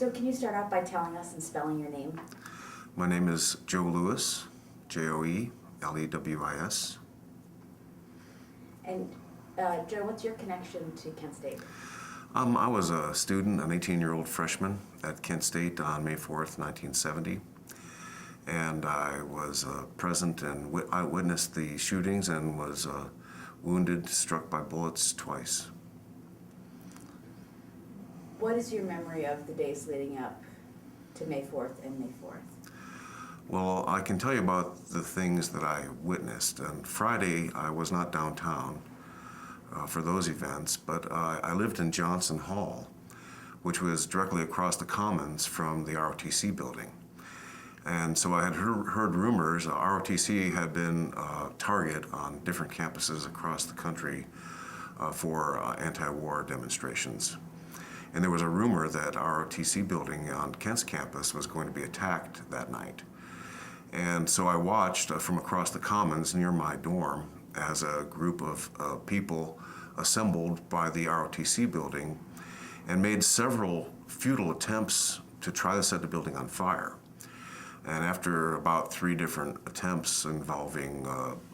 So can you start out by telling us and spelling your name? My name is Joe Lewis, Joe-Lewis. And Joe, what's your connection to Kent State? I was a student, an 18-year-old freshman at Kent State on May 4th, 1970. And I was present and I witnessed the shootings and was wounded, struck by bullets twice. What is your memory of the days leading up to May 4th and May 4th? Well, I can tell you about the things that I witnessed. On Friday, I was not downtown for those events, but I lived in Johnson Hall, which was directly across the Commons from the ROTC building. And so I had heard rumors. ROTC had been a target on different campuses across the country for anti-war demonstrations. And there was a rumor that ROTC building on Kent's campus was going to be attacked that night. And so I watched from across the Commons near my dorm as a group of people assembled by the ROTC building and made several futile attempts to try to set the building on fire. And after about 3 different attempts involving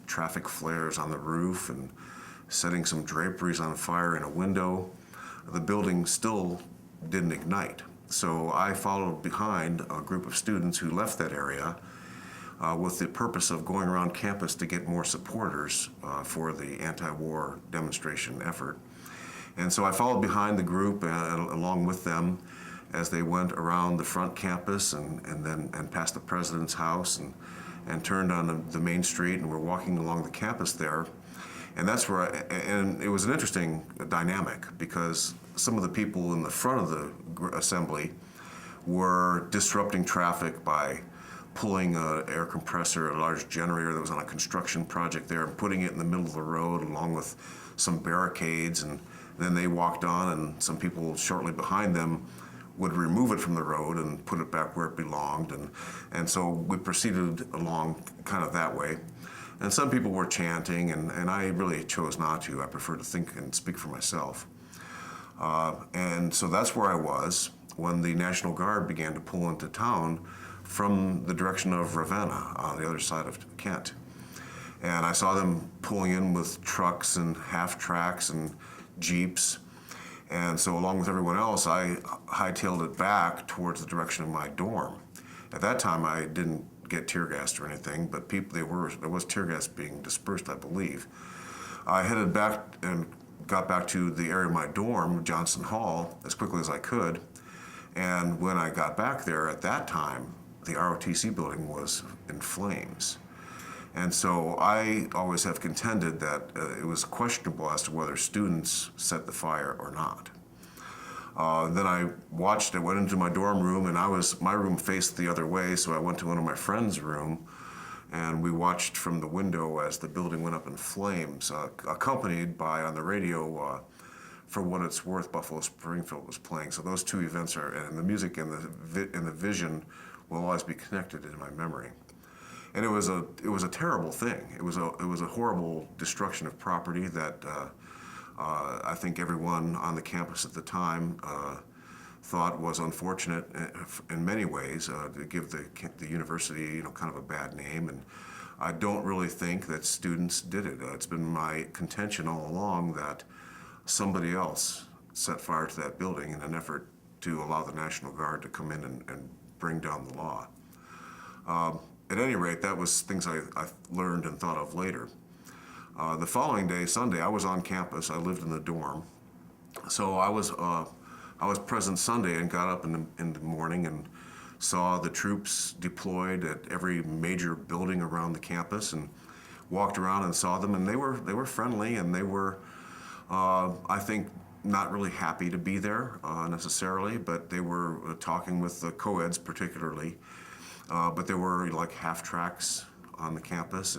traffic flares on the roof and setting some draperies on fire in a window, the building still didn't ignite. So I followed behind a group of students who left that area with the purpose of going around campus to get more supporters for the anti-war demonstration effort. And so I followed behind the group along with them as they went around the front campus and past the president's house and turned on the main street and were walking along the campus there. And that's where and it was an interesting dynamic because some of the people in the front of the assembly were disrupting traffic by pulling an air compressor, a large generator that was on a construction project there, and putting it in the middle of the road along with some barricades. And then they walked on, and some people shortly behind them would remove it from the road and put it back where it belonged. And so we proceeded along kind of that way. And some people were chanting, and I really chose not to. I prefer to think and speak for myself. And so that's where I was when the National Guard began to pull into town from the direction of Ravenna on the other side of Kent. And I saw them pulling in with trucks and half-tracks and jeeps. And so along with everyone else, I hightailed it back towards the direction of my dorm. At that time, I didn't get tear gassed or anything, but there was tear gas being dispersed, I believe. I headed back and got back to the area of my dorm, Johnson Hall, as quickly as I could. And when I got back there at that time, the ROTC building was in flames. And so I always have contended that it was questionable as to whether students set the fire or not. Then I watched it, went into my dorm room, and my room faced the other way, so I went to one of my friend's room, and we watched from the window as the building went up in flames, accompanied by, on the radio, For What It's Worth, Buffalo Springfield was playing. So those two events and the music and the vision will always be connected in my memory. And it was a terrible thing. It was a horrible destruction of property that I think everyone on the campus at the time thought was unfortunate in many ways to give the university, kind of a bad name. And I don't really think that students did it. It's been my contention all along that somebody else set fire to that building in an effort to allow the National Guard to come in and bring down the law. At any rate, that was things I learned and thought of later. The following day, Sunday, I was on campus. I lived in the dorm. So I was present Sunday and got up in the morning and saw the troops deployed at every major building around the campus and walked around and saw them, and they were friendly, and they were, I think, not really happy to be there necessarily, but they were talking with the co-eds particularly. But there were like half-tracks on the campus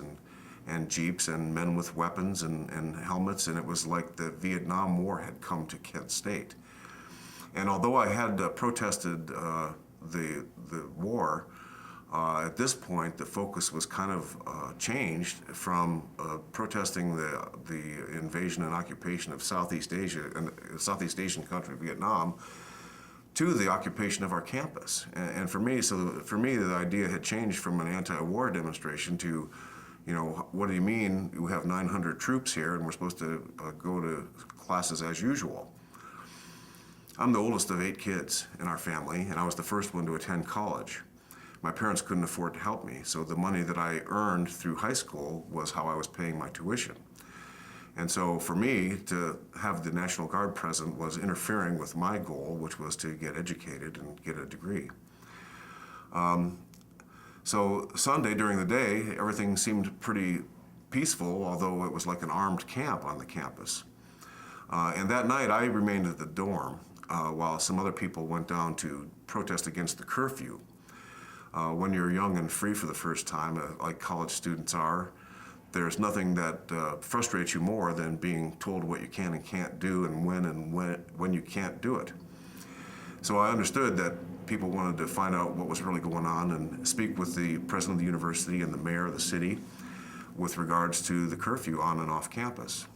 and jeeps and men with weapons and helmets, and it was like the Vietnam War had come to Kent State. And although I had protested the war, at this point the focus was kind of changed from protesting the invasion and occupation of Southeast Asia and Southeast Asian country, Vietnam, to the occupation of our campus. And for me, the idea had changed from an anti-war demonstration to, what do you mean we have 900 troops here and we're supposed to go to classes as usual? I'm the oldest of 8 kids in our family, and I was the first one to attend college. My parents couldn't afford to help me, so the money that I earned through high school was how I was paying my tuition. And so for me, to have the National Guard present was interfering with my goal, which was to get educated and get a degree. So Sunday during the day, everything seemed pretty peaceful, although it was like an armed camp on the campus. And that night I remained at the dorm while some other people went down to protest against the curfew. When you're young and free for the first time, like college students are, there's nothing that frustrates you more than being told what you can and can't do and when you can't do it. So I understood that people wanted to find out what was really going on and speak with the president of the university and the mayor of the city with regards to the curfew on and off campus.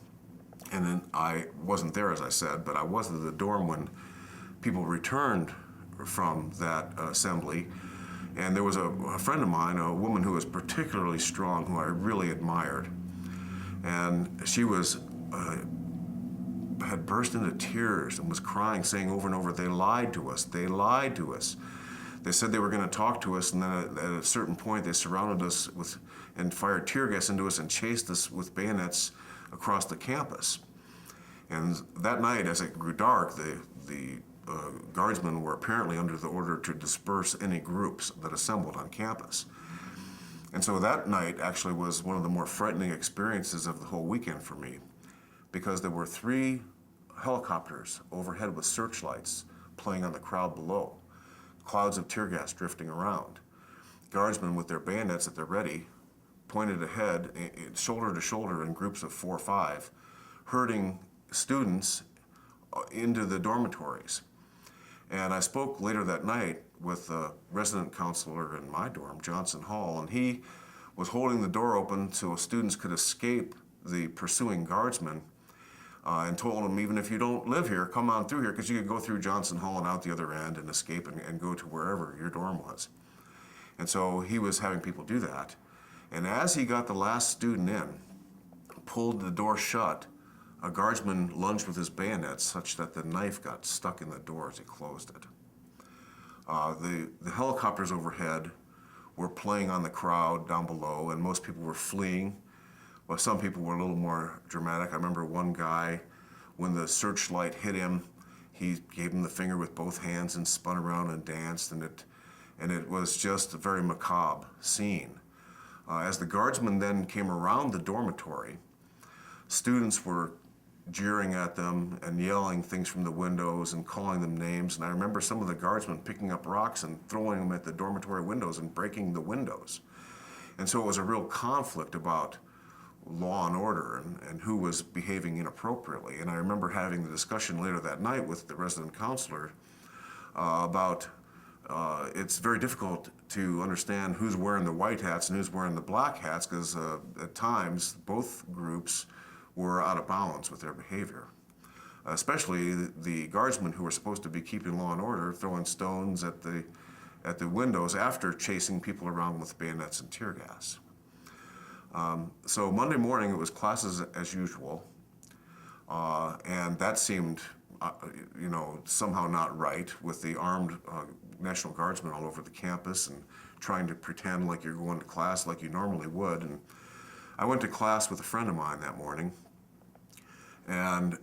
And then I wasn't there, as I said, but I was at the dorm when people returned from that assembly. And there was a friend of mine, a woman who was particularly strong, who I really admired. And she had burst into tears and was crying, saying over and over, "They lied to us, they lied to us. They said they were going to talk to us, and then at a certain point they surrounded us and fired tear gas into us and chased us with bayonets across the campus." And that night, as it grew dark, the guardsmen were apparently under the order to disperse any groups that assembled on campus. And so that night actually was one of the more frightening experiences of the whole weekend for me, because there were 3 helicopters overhead with searchlights playing on the crowd below, clouds of tear gas drifting around, guardsmen with their bayonets at the ready, pointed ahead, shoulder to shoulder in groups of 4 or 5, herding students into the dormitories. And I spoke later that night with a resident counselor in my dorm, Johnson Hall, and he was holding the door open so students could escape the pursuing guardsmen, and told them, even if you don't live here, come on through here, because you could go through Johnson Hall and out the other end and escape and go to wherever your dorm was. And so he was having people do that. And as he got the last student in, pulled the door shut, a guardsman lunged with his bayonet such that the knife got stuck in the door as he closed it. The helicopters overhead were playing on the crowd down below, and most people were fleeing. Well, some people were a little more dramatic. I remember one guy, when the searchlight hit him, he gave him the finger with both hands and spun around and danced, and it was just a very macabre scene. As the guardsmen then came around the dormitory, students were jeering at them and yelling things from the windows and calling them names. And I remember some of the guardsmen picking up rocks and throwing them at the dormitory windows and breaking the windows. And so it was a real conflict about law and order and who was behaving inappropriately. And I remember having the discussion later that night with the resident counselor about it's very difficult to understand who's wearing the white hats and who's wearing the black hats, because at times both groups were out of bounds with their behavior. Especially the guardsmen who were supposed to be keeping law and order, throwing stones at the windows after chasing people around with bayonets and tear gas. So Monday morning it was classes as usual, and that seemed somehow not right, with the armed National Guardsmen all over the campus and trying to pretend like you're going to class like you normally would. And I went to class with a friend of mine that morning and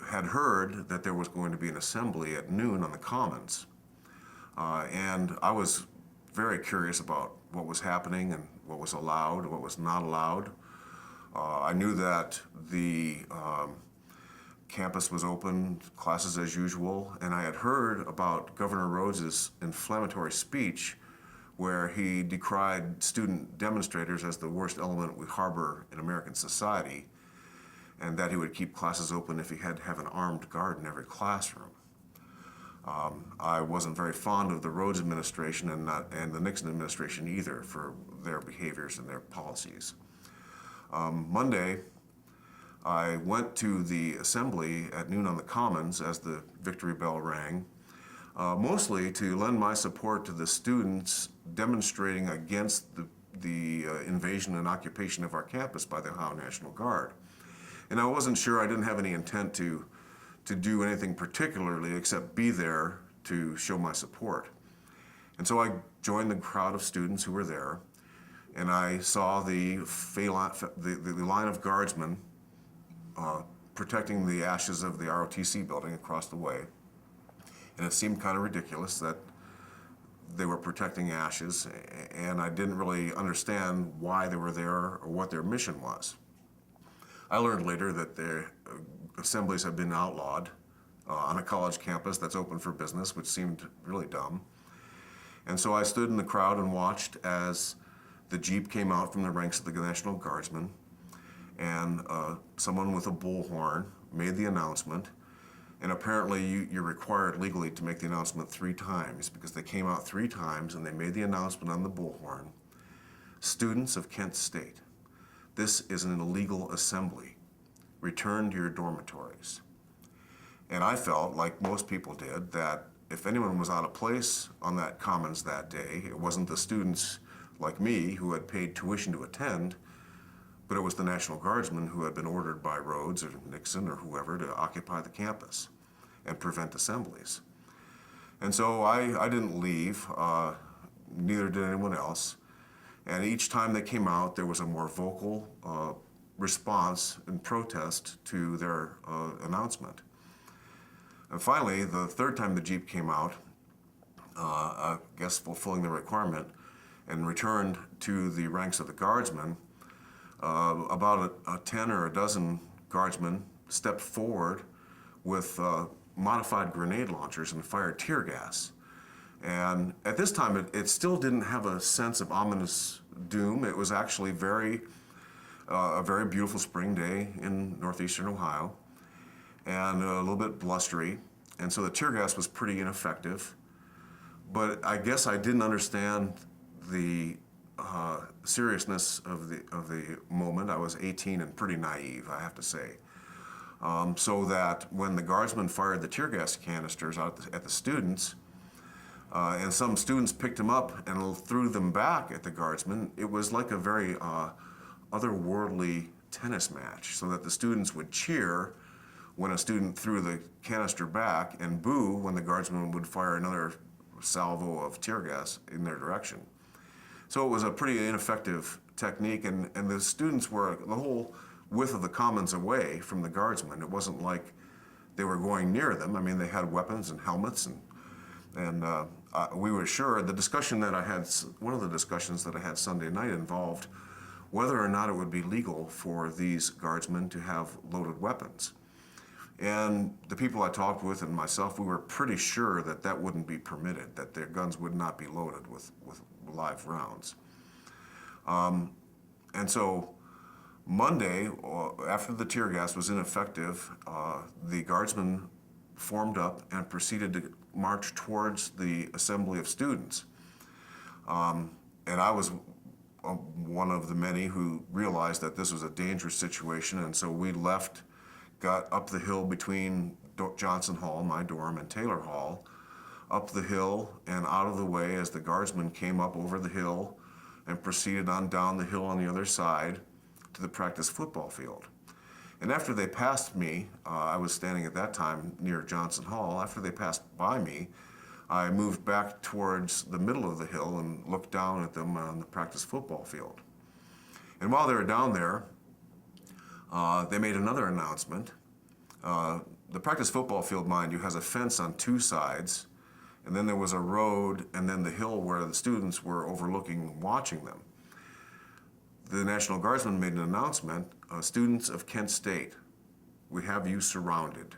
had heard that there was going to be an assembly at noon on the Commons. And I was very curious about what was happening and what was allowed, what was not allowed. I knew that the campus was open, classes as usual, and I had heard about Governor Rhodes's inflammatory speech where he decried student demonstrators as the worst element we harbor in American society, and that he would keep classes open if he had to have an armed guard in every classroom. I wasn't very fond of the Rhodes administration and the Nixon administration either for their behaviors and their policies. Monday, I went to the assembly at noon on the Commons as the victory bell rang. mostly to lend my support to the students demonstrating against the invasion and occupation of our campus by the Ohio National Guard. And I wasn't sure, I didn't have any intent to do anything particularly except be there to show my support. And so I joined the crowd of students who were there, and I saw the line of guardsmen protecting the ashes of the ROTC building across the way. And it seemed kind of ridiculous that they were protecting ashes, and I didn't really understand why they were there or what their mission was. I learned later that their assemblies have been outlawed on a college campus that's open for business, which seemed really dumb. And so I stood in the crowd and watched as the Jeep came out from the ranks of the National Guardsmen, and someone with a bullhorn made the announcement. And apparently you're required legally to make the announcement 3 times, because they came out 3 times and they made the announcement on the bullhorn. Students of Kent State, this is an illegal assembly. Return to your dormitories. And I felt, like most people did, that if anyone was out of place on that commons that day, it wasn't the students like me who had paid tuition to attend, but it was the National Guardsmen who had been ordered by Rhodes or Nixon or whoever to occupy the campus and prevent assemblies. And so I didn't leave, neither did anyone else. And each time they came out, there was a more vocal response and protest to their announcement. And finally, the 3rd time the Jeep came out, I guess fulfilling the requirement, and returned to the ranks of the guardsmen, about a 10 or a dozen guardsmen stepped forward with modified grenade launchers and fired tear gas. And at this time, it still didn't have a sense of ominous doom. It was actually a very beautiful spring day in northeastern Ohio, and a little bit blustery. And so the tear gas was pretty ineffective. But I guess I didn't understand the seriousness of the moment. I was 18 and pretty naive, I have to say. So that when the guardsmen fired the tear gas canisters out at the students, and some students picked them up and threw them back at the guardsmen, it was like a very otherworldly tennis match, so that the students would cheer when a student threw the canister back and boo when the guardsmen would fire another salvo of tear gas in their direction. So it was a pretty ineffective technique, and the students were the whole width of the commons away from the guardsmen. It wasn't like they were going near them. I mean, they had weapons and helmets, and we were sure. The discussion that I had, one of the discussions that I had Sunday night involved whether or not it would be legal for these guardsmen to have loaded weapons. And the people I talked with and myself, we were pretty sure that that wouldn't be permitted, that their guns would not be loaded with live rounds. And so Monday, after the tear gas was ineffective, the guardsmen formed up and proceeded to march towards the assembly of students. And I was one of the many who realized that this was a dangerous situation, and so we left, got up the hill between Johnson Hall, my dorm, and Taylor Hall, up the hill and out of the way as the guardsmen came up over the hill and proceeded on down the hill on the other side to the practice football field. And after they passed me, I was standing at that time near Johnson Hall. After they passed by me, I moved back towards the middle of the hill and looked down at them on the practice football field. And while they were down there, they made another announcement. The practice football field, mind you, has a fence on two sides, and then there was a road, and then the hill where the students were overlooking, watching them. The National Guardsmen made an announcement, students of Kent State, we have you surrounded.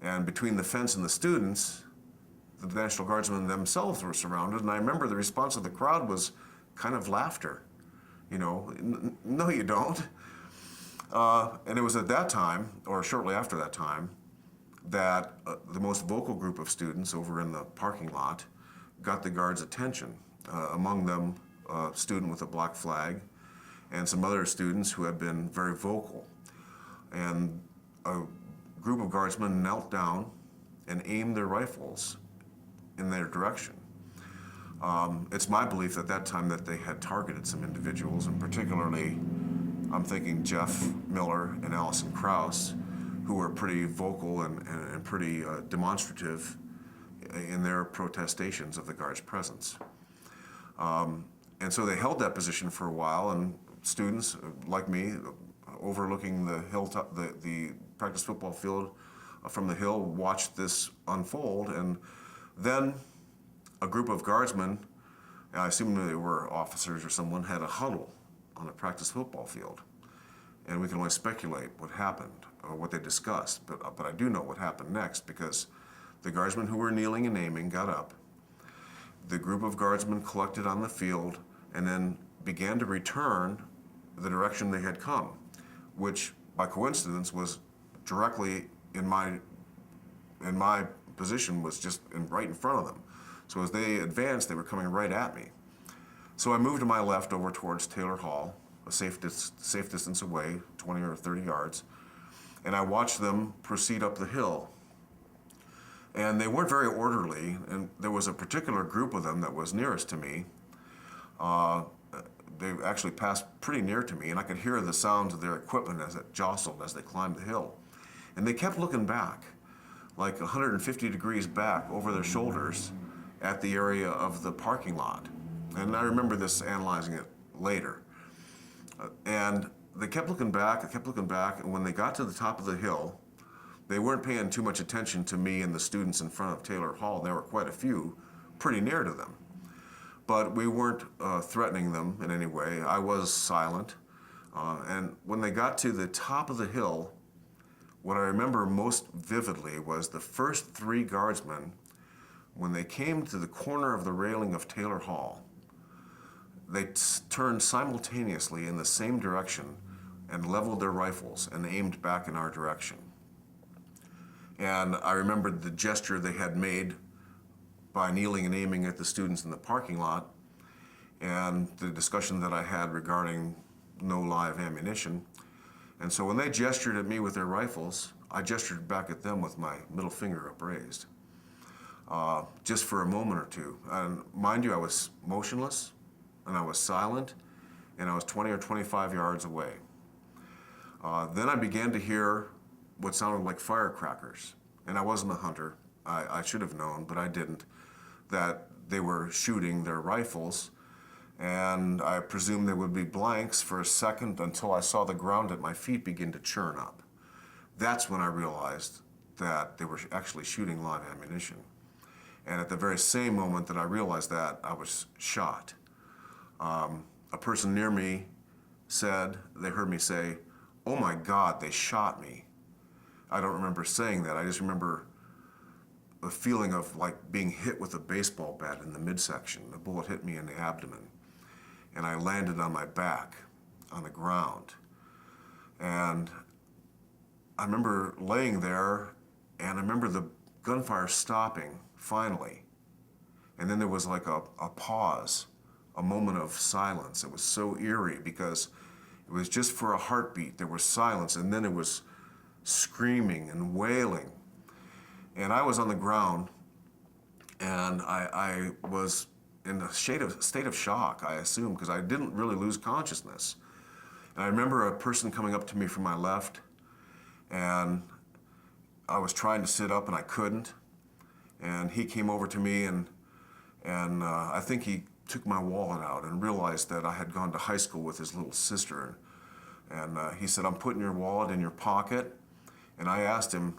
And between the fence and the students, the National Guardsmen themselves were surrounded, and I remember the response of the crowd was kind of laughter. You know, no you don't. And it was at that time, or shortly after that time, that the most vocal group of students over in the parking lot got the guards' attention. Among them, a student with a black flag, and some other students who had been very vocal. And a group of guardsmen knelt down and aimed their rifles in their direction. It's my belief at that time that they had targeted some individuals, and particularly, I'm thinking Jeff Miller and Allison Krause, who were pretty vocal and pretty demonstrative in their protestations of the Guards' presence. And so they held that position for a while, and students like me, overlooking the hilltop, the practice football field from the hill, watched this unfold. And then a group of guardsmen, I assume they were officers or someone, had a huddle on the practice football field. And we can only speculate what happened or what they discussed, but I do know what happened next, because the guardsmen who were kneeling and aiming got up. The group of guardsmen collected on the field and then began to return the direction they had come, which by coincidence was directly in my position, was just right in front of them. So as they advanced, they were coming right at me. So I moved to my left over towards Taylor Hall, a safe distance away, 20 or 30 yards, and I watched them proceed up the hill. And they weren't very orderly, and there was a particular group of them that was nearest to me. They actually passed pretty near to me, and I could hear the sounds of their equipment as it jostled as they climbed the hill. And they kept looking back, like 150 degrees back over their shoulders at the area of the parking lot. And I remember this, analyzing it later. And they kept looking back, and when they got to the top of the hill, they weren't paying too much attention to me and the students in front of Taylor Hall. There were quite a few pretty near to them. But we weren't threatening them in any way. I was silent. And when they got to the top of the hill, what I remember most vividly was the first three guardsmen, when they came to the corner of the railing of Taylor Hall, they turned simultaneously in the same direction and leveled their rifles and aimed back in our direction. And I remembered the gesture they had made by kneeling and aiming at the students in the parking lot, and the discussion that I had regarding no live ammunition. And so when they gestured at me with their rifles, I gestured back at them with my middle finger upraised, just for a moment or two. And mind you, I was motionless, and I was silent, and I was 20 or 25 yards away. Then I began to hear what sounded like firecrackers. And I wasn't a hunter. I should have known, but I didn't, that they were shooting their rifles. And I presumed they would be blanks for a second until I saw the ground at my feet begin to churn up. That's when I realized that they were actually shooting live ammunition. And at the very same moment that I realized that, I was shot. A person near me said, they heard me say, "Oh my God, they shot me." I don't remember saying that. I just remember the feeling of like being hit with a baseball bat in the midsection. The bullet hit me in the abdomen, and I landed on my back on the ground. And I remember laying there, and I remember the gunfire stopping finally. And then there was like a pause, a moment of silence. It was so eerie because it was just for a heartbeat. There was silence, and then it was screaming and wailing. And I was on the ground, and I was in a state of shock, I assume, because I didn't really lose consciousness. And I remember a person coming up to me from my left, and I was trying to sit up and I couldn't. And he came over to me, and I think he took my wallet out and realized that I had gone to high school with his little sister. And he said, "I'm putting your wallet in your pocket." And I asked him,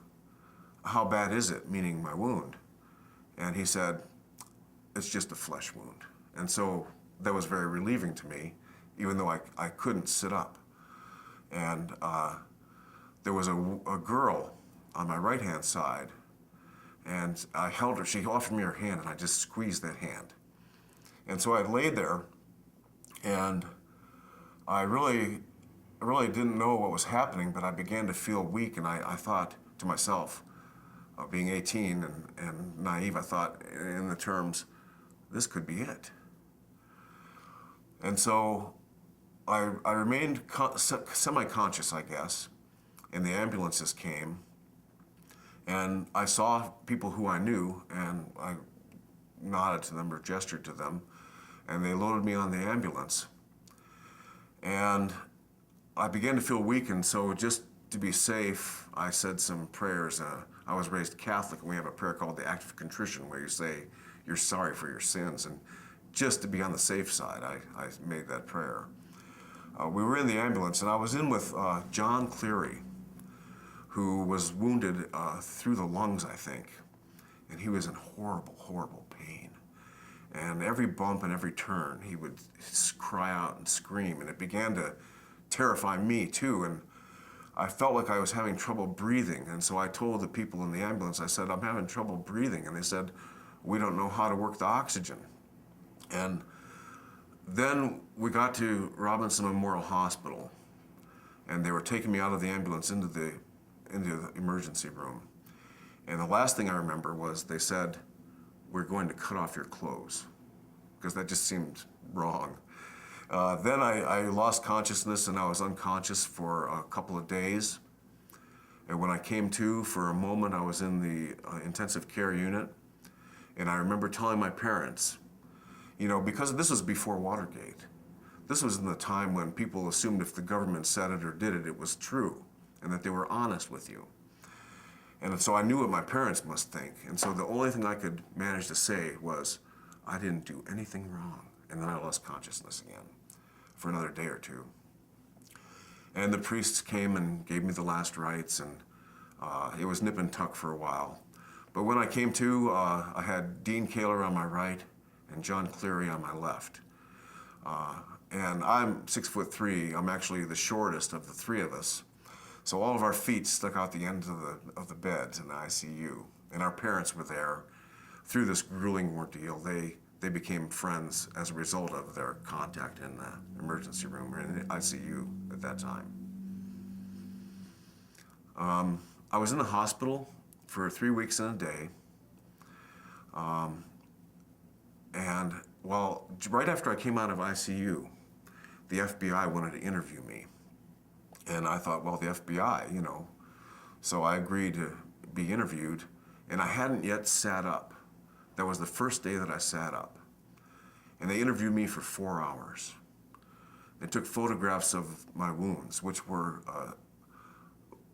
"How bad is it?" meaning my wound. And he said, "It's just a flesh wound." And so that was very relieving to me, even though I couldn't sit up. And there was a girl on my right-hand side, and I held her. She offered me her hand, and I just squeezed that hand. And so I laid there, and I really didn't know what was happening, but I began to feel weak, and I thought to myself, being 18 and naive, I thought in the terms, this could be it. And so I remained semi-conscious, I guess, and the ambulances came, and I saw people who I knew, and I nodded to them or gestured to them, and they loaded me on the ambulance. And I began to feel weak, and so just to be safe, I said some prayers. I was raised Catholic, and we have a prayer called the Act of Contrition, where you say you're sorry for your sins. And just to be on the safe side, I made that prayer. We were in the ambulance, and I was in with John Cleary, who was wounded through the lungs, I think. And he was in horrible, horrible pain. And every bump and every turn, he would cry out and scream, and it began to terrify me too. And I felt like I was having trouble breathing. And so I told the people in the ambulance, I said, I'm having trouble breathing. And they said, we don't know how to work the oxygen. And then we got to Robinson Memorial Hospital, and they were taking me out of the ambulance into the emergency room. And the last thing I remember was they said, we're going to cut off your clothes, because that just seemed wrong. Then I lost consciousness, and I was unconscious for a couple of days. And when I came to, for a moment, I was in the intensive care unit. And I remember telling my parents, because this was before Watergate. This was in the time when people assumed if the government said it or did it, it was true, and that they were honest with you. And so I knew what my parents must think. And so the only thing I could manage to say was, I didn't do anything wrong. And then I lost consciousness again for another day or two. And the priests came and gave me the last rites, and it was nip and tuck for a while. But when I came to, I had Dean Kaler on my right and John Cleary on my left. And I'm 6'3". I'm actually the shortest of the three of us. So all of our feet stuck out the ends of the beds in the ICU. And our parents were there through this grueling ordeal. They became friends as a result of their contact in the emergency room or in the ICU at that time. I was in the hospital for 3 weeks and a day. And right after I came out of ICU, the FBI wanted to interview me. And I thought, well, the FBI, So I agreed to be interviewed, and I hadn't yet sat up. That was the first day that I sat up. And they interviewed me for 4 hours. They took photographs of my wounds, which were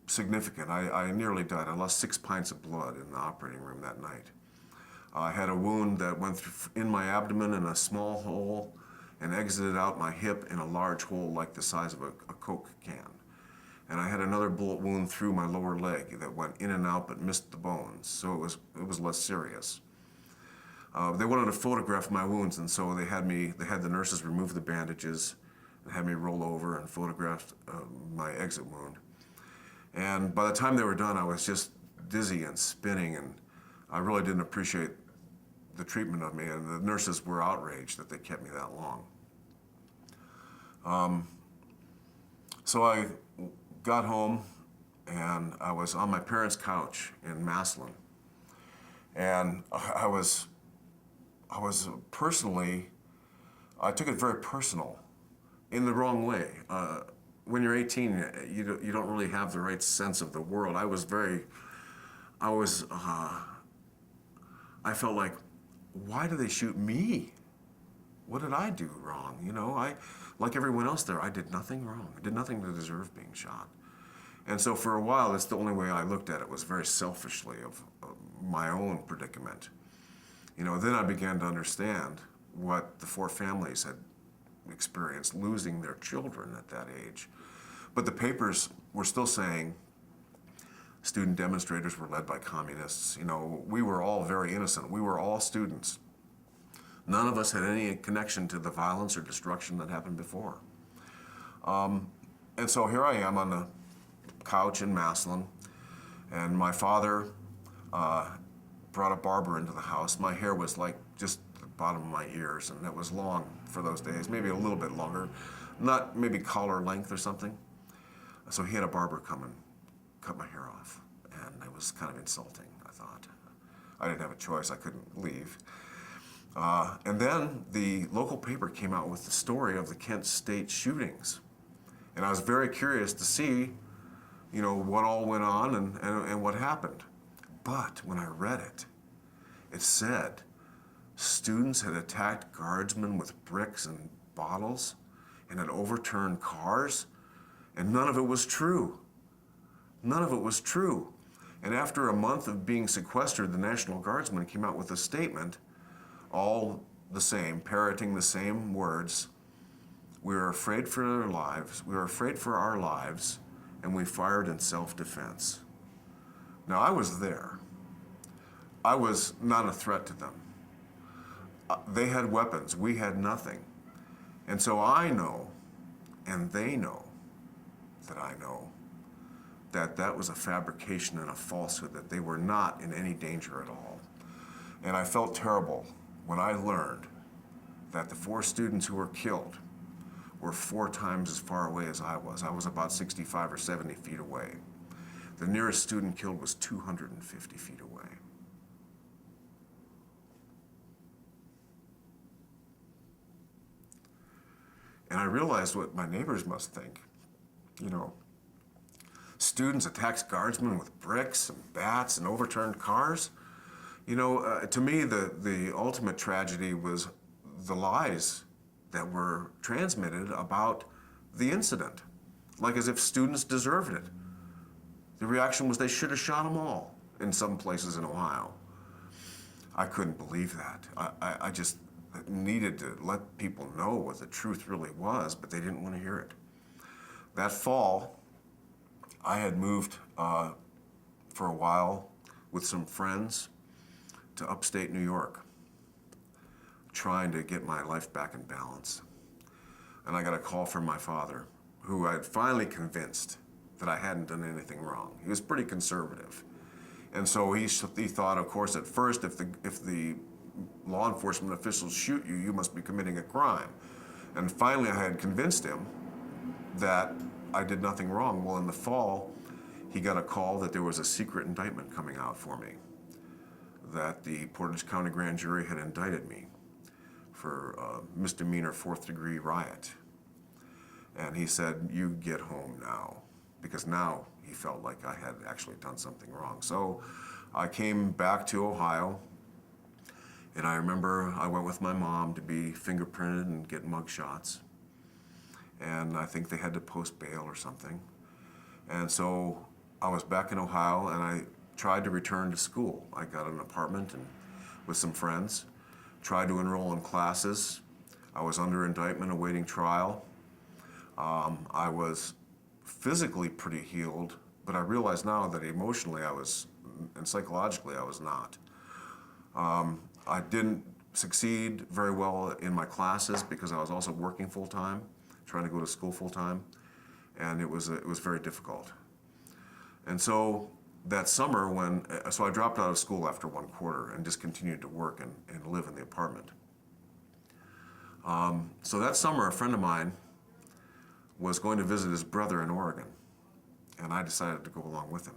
significant. I nearly died. I lost 6 pints of blood in the operating room that night. I had a wound that went in my abdomen in a small hole and exited out my hip in a large hole like the size of a Coke can. And I had another bullet wound through my lower leg that went in and out but missed the bones, so it was less serious. They wanted to photograph my wounds, and so they had the nurses remove the bandages and had me roll over and photograph my exit wound. And by the time they were done, I was just dizzy and spinning, and I really didn't appreciate the treatment of me, and the nurses were outraged that they kept me that long. So I got home, and I was on my parents' couch in Massillon, and I took it very personal, in the wrong way. When you're 18, you don't really have the right sense of the world. I felt like, why do they shoot me? What did I do wrong? Like everyone else there, I did nothing wrong. I did nothing to deserve being shot. And so for a while, that's the only way I looked at it, was very selfishly of my own predicament. Then I began to understand what the 4 families had experienced, losing their children at that age. But the papers were still saying student demonstrators were led by communists. We were all very innocent. We were all students. None of us had any connection to the violence or destruction that happened before. And so here I am on the couch in Massillon, and my father brought a barber into the house. My hair was like just the bottom of my ears, and it was long for those days, maybe a little bit longer, not maybe collar length or something. So he had a barber come and cut my hair off, and it was kind of insulting, I thought. I didn't have a choice, I couldn't leave. And then the local paper came out with the story of the Kent State shootings. And I was very curious to see, what all went on and what happened. But when I read it, it said students had attacked guardsmen with bricks and bottles and had overturned cars, and none of it was true. None of it was true. And after a month of being sequestered, the National Guardsmen came out with a statement, all the same, parroting the same words. We were afraid for our lives. We were afraid for our lives, and we fired in self-defense. Now, I was there. I was not a threat to them. They had weapons. We had nothing. And so I know, and they know, that I know, that that was a fabrication and a falsehood, that they were not in any danger at all. And I felt terrible when I learned that the 4 students who were killed were 4 times as far away as I was. I was about 65 or 70 feet away. The nearest student killed was 250 feet away. And I realized what my neighbors must think. You know, students attacks guardsmen with bricks and bats and overturned cars. You know, to me, the ultimate tragedy was the lies that were transmitted about the incident, like as if students deserved it. The reaction was they should have shot them all in some places in Ohio. I couldn't believe that. I just needed to let people know what the truth really was, but they didn't want to hear it. That fall, I had moved for a while with some friends to upstate New York, trying to get my life back in balance. And I got a call from my father, who I had finally convinced that I hadn't done anything wrong. He was pretty conservative. And so he thought, of course, at first, if the law enforcement officials shoot you, you must be committing a crime. And finally, I had convinced him that I did nothing wrong. Well, in the fall, he got a call that there was a secret indictment coming out for me, that the Portage County Grand Jury had indicted me for a misdemeanor 4th-degree riot. And he said, you get home now, because now he felt like I had actually done something wrong. So I came back to Ohio, and I remember I went with my mom to be fingerprinted and get mug shots. And I think they had to post bail or something. And so I was back in Ohio, and I tried to return to school. I got an apartment and with some friends, tried to enroll in classes. I was under indictment awaiting trial. I was physically pretty healed, but I realize now that emotionally and psychologically I was not. I didn't succeed very well in my classes because I was also working full-time, trying to go to school full-time, and it was very difficult. And so that summer so I dropped out of school after 1 quarter and just continued to work and live in the apartment. So that summer, a friend of mine was going to visit his brother in Oregon, and I decided to go along with him.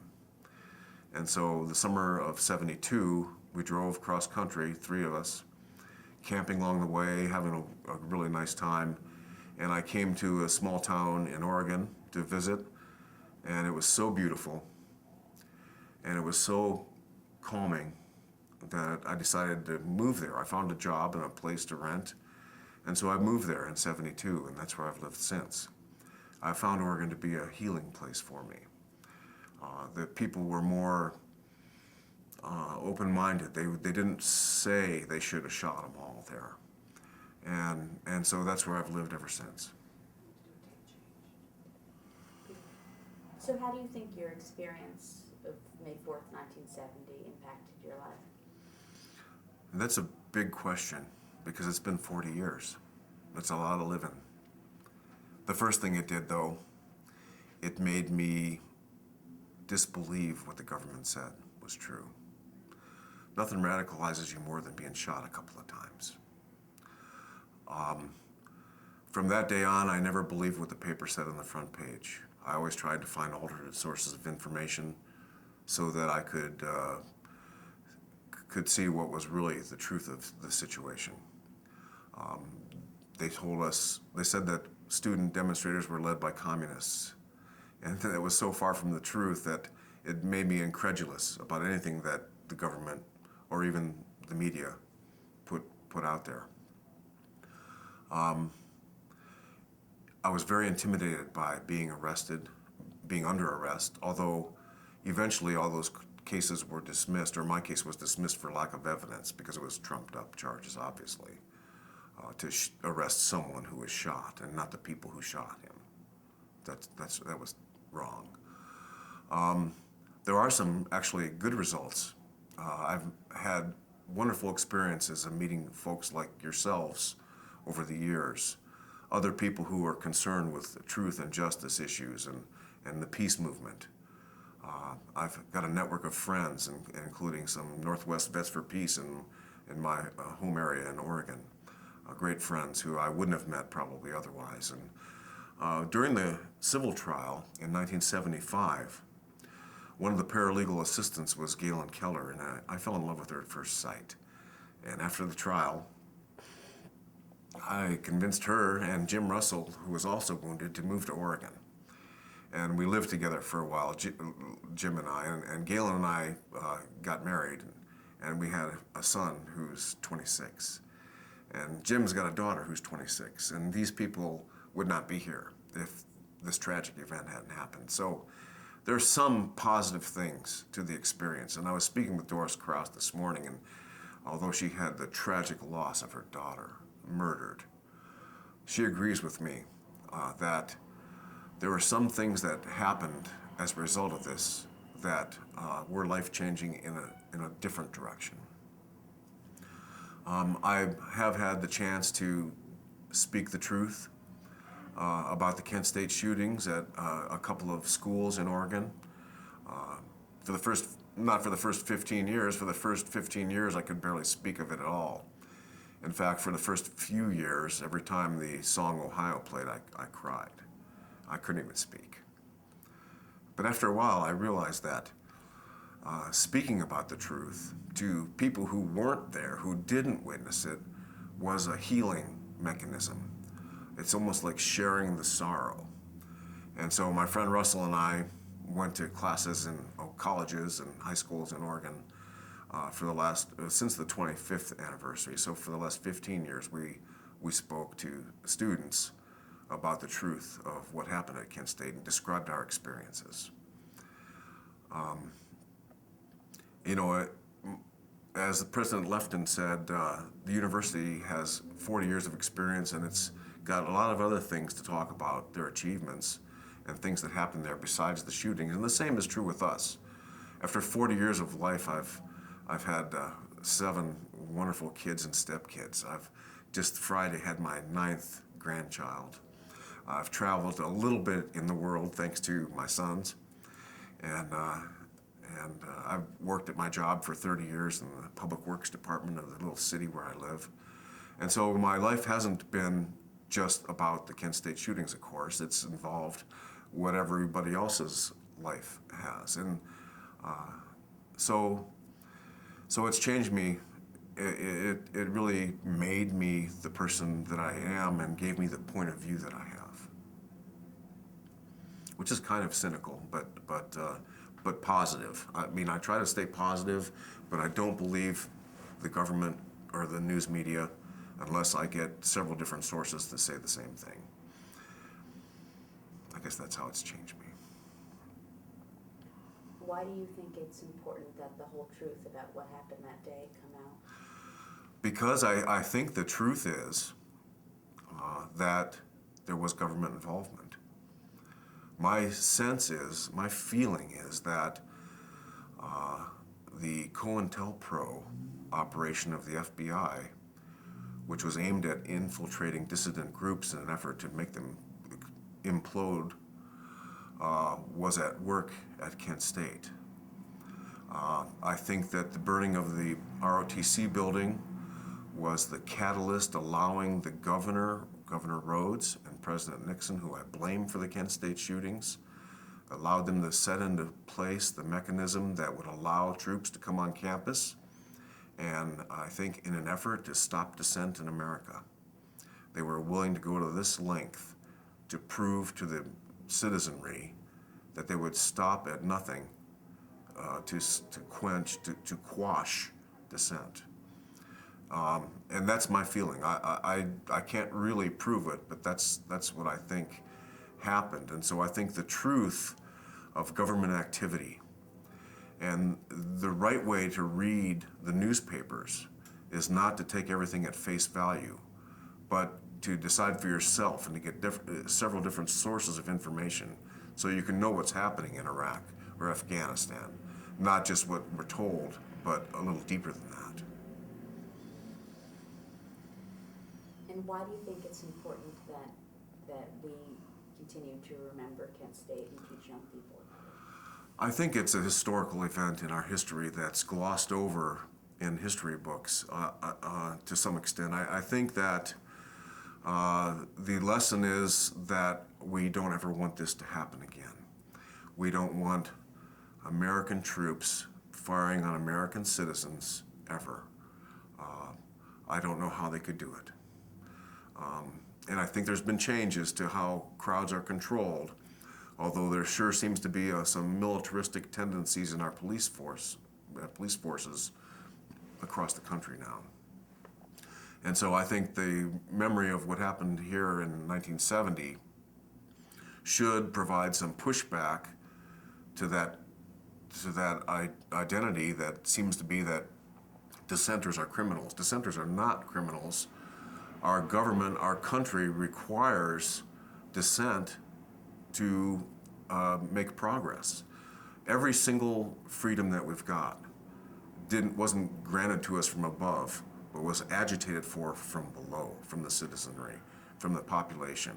And so the summer of '72, we drove cross country, 3 of us, camping along the way, having a really nice time. And I came to a small town in Oregon to visit, and it was so beautiful, and it was so calming that I decided to move there. I found a job and a place to rent, and so I moved there in '72, and that's where I've lived since. I found Oregon to be a healing place for me. The people were more open-minded. They didn't say they should have shot them all there. And so that's where I've lived ever since. So how do you think your experience of May 4th, 1970 impacted your life? And that's a big question because it's been 40 years. That's a lot of living. The first thing it did, though, it made me disbelieve what the government said was true. Nothing radicalizes you more than being shot a couple of times. From that day on, I never believed what the paper said on the front page. I always tried to find alternate sources of information so that I could see what was really the truth of the situation. They said that student demonstrators were led by communists. And it was so far from the truth that it made me incredulous about anything that the government or even the media put put out there. I was very intimidated by being arrested, being under arrest, although eventually all those cases were dismissed, or my case was dismissed for lack of evidence because it was trumped up charges, obviously, to arrest someone who was shot and not the people who shot him. That was wrong. There are some actually good results. I've had wonderful experiences of meeting folks like yourselves over the years, other people who are concerned with truth and justice issues and the peace movement. I've got a network of friends, including some Northwest Vets for Peace in my home area in Oregon, great friends who I wouldn't have met probably otherwise. And during the civil trial in 1975, one of the paralegal assistants was Galen Keller, and I fell in love with her at first sight. And after the trial, I convinced her and Jim Russell, who was also wounded, to move to Oregon. And we lived together for a while, Jim and I, and Galen and I got married, and we had a son who's 26. And Jim's got a daughter who's 26, and these people would not be here if this tragic event hadn't happened. So there's some positive things to the experience. And I was speaking with Doris Krause this morning, and although she had the tragic loss of her daughter murdered, she agrees with me that there were some things that happened as a result of this that were life-changing in a different direction. I have had the chance to speak the truth about the Kent State shootings at a couple of schools in Oregon. Not for the first 15 years. For the first 15 years, I could barely speak of it at all. In fact, for the first few years, every time the song Ohio played, I cried. I couldn't even speak. But after a while, I realized that speaking about the truth to people who weren't there, who didn't witness it, was a healing mechanism. It's almost like sharing the sorrow. And so my friend Russell and I went to classes in colleges and high schools in Oregon since the 25th anniversary. So for the last 15 years, we spoke to students about the truth of what happened at Kent State and described our experiences. As the President Lefton said, the university has 40 years of experience, and it's got a lot of other things to talk about, their achievements and things that happened there besides the shootings. And the same is true with us. After 40 years of life, I've had 7 wonderful kids and stepkids. I've just Friday had my 9th grandchild. I've traveled a little bit in the world thanks to my sons, and I've worked at my job for 30 years in the public works department of the little city where I live. And so my life hasn't been just about the Kent State shootings, of course. It's involved what everybody else's life has. And so it's changed me. It really made me the person that I am and gave me the point of view that I have, which is kind of cynical, but positive. I mean, I try to stay positive, but I don't believe the government or the news media unless I get several different sources to say the same thing. I guess that's how it's changed me. Why do you think it's important that the whole truth about what happened that day come out? Because I think the truth is that there was government involvement. My sense is, my feeling is that the COINTELPRO operation of the FBI, which was aimed at infiltrating dissident groups in an effort to make them implode, was at work at Kent State. I think that the burning of the ROTC building was the catalyst allowing the Governor Rhodes, and President Nixon, who I blame for the Kent State shootings, allowed them to set into place the mechanism that would allow troops to come on campus, and I think in an effort to stop dissent in America. They were willing to go to this length to prove to the citizenry that they would stop at nothing to quash dissent. And that's my feeling. I can't really prove it, but that's what I think happened. And so I think the truth of government activity and the right way to read the newspapers is not to take everything at face value, but to decide for yourself and to get several different sources of information so you can know what's happening in Iraq or Afghanistan, not just what we're told, but a little deeper than that. And why do you think it's important that we continue to remember Kent State and teach young people about it? I think it's a historical event in our history that's glossed over in history books to some extent. I think that the lesson is that we don't ever want this to happen again. We don't want American troops firing on American citizens ever. I don't know how they could do it. And I think there's been changes to how crowds are controlled, although there sure seems to be some militaristic tendencies in our police forces across the country now. And so I think the memory of what happened here in 1970 should provide some pushback to that identity that seems to be that dissenters are criminals. Dissenters are not criminals. Our government, our country requires dissent to make progress. Every single freedom that we've got wasn't granted to us from above, but was agitated for from below, from the citizenry, from the population.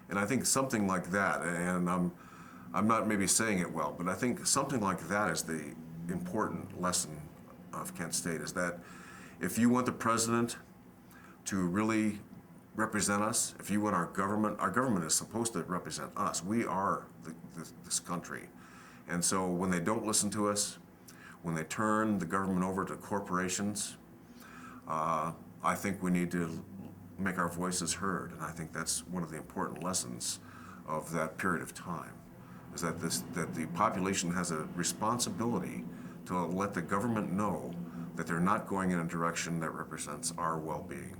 And I think something like that, and I'm not maybe saying it well, but I think something like that is the important lesson of Kent State, is that if you want the president to really represent us, if you want our government is supposed to represent us. We are this country. And so when they don't listen to us, when they turn the government over to corporations, I think we need to make our voices heard. And I think that's one of the important lessons of that period of time, is that the population has a responsibility to let the government know that they're not going in a direction that represents our well-being.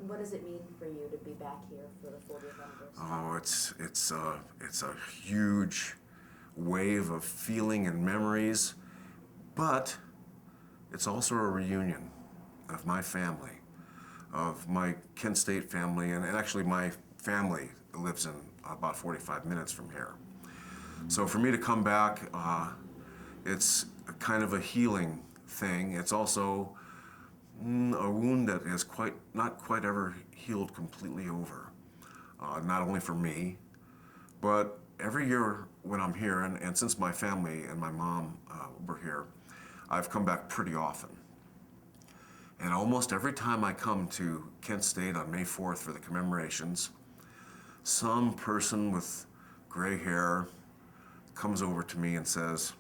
What does it mean for you to be back here for the 40th anniversary? Oh, it's a huge wave of feeling and memories, but it's also a reunion of my family, of my Kent State family, and actually my family lives in about 45 minutes from here. So for me to come back, it's kind of a healing thing. It's also a wound that is not quite ever healed completely over, not only for me, but every year when I'm here, and since my family and my mom were here, I've come back pretty often. And almost every time I come to Kent State on May 4th for the commemorations, some person with gray hair comes over to me and says,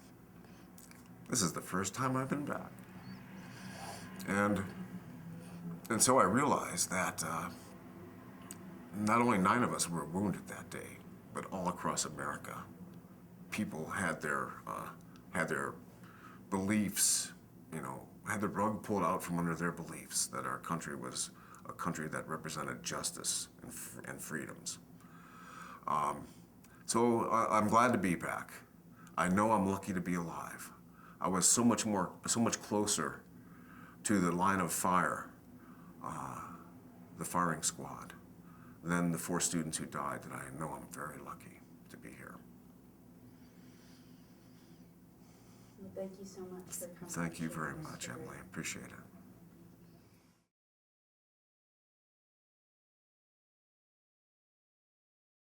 "This is the first time I've been back." And so I realized that not only 9 of us were wounded that day, but all across America, people had their beliefs, had the rug pulled out from under their beliefs that our country was a country that represented justice and freedoms. So I'm glad to be back. I know I'm lucky to be alive. I was so much closer to the line of fire, the firing squad, than the 4 students who died, that I know I'm very lucky to be here. Well, thank you so much for coming. Thank you very much, Emily. Appreciate it.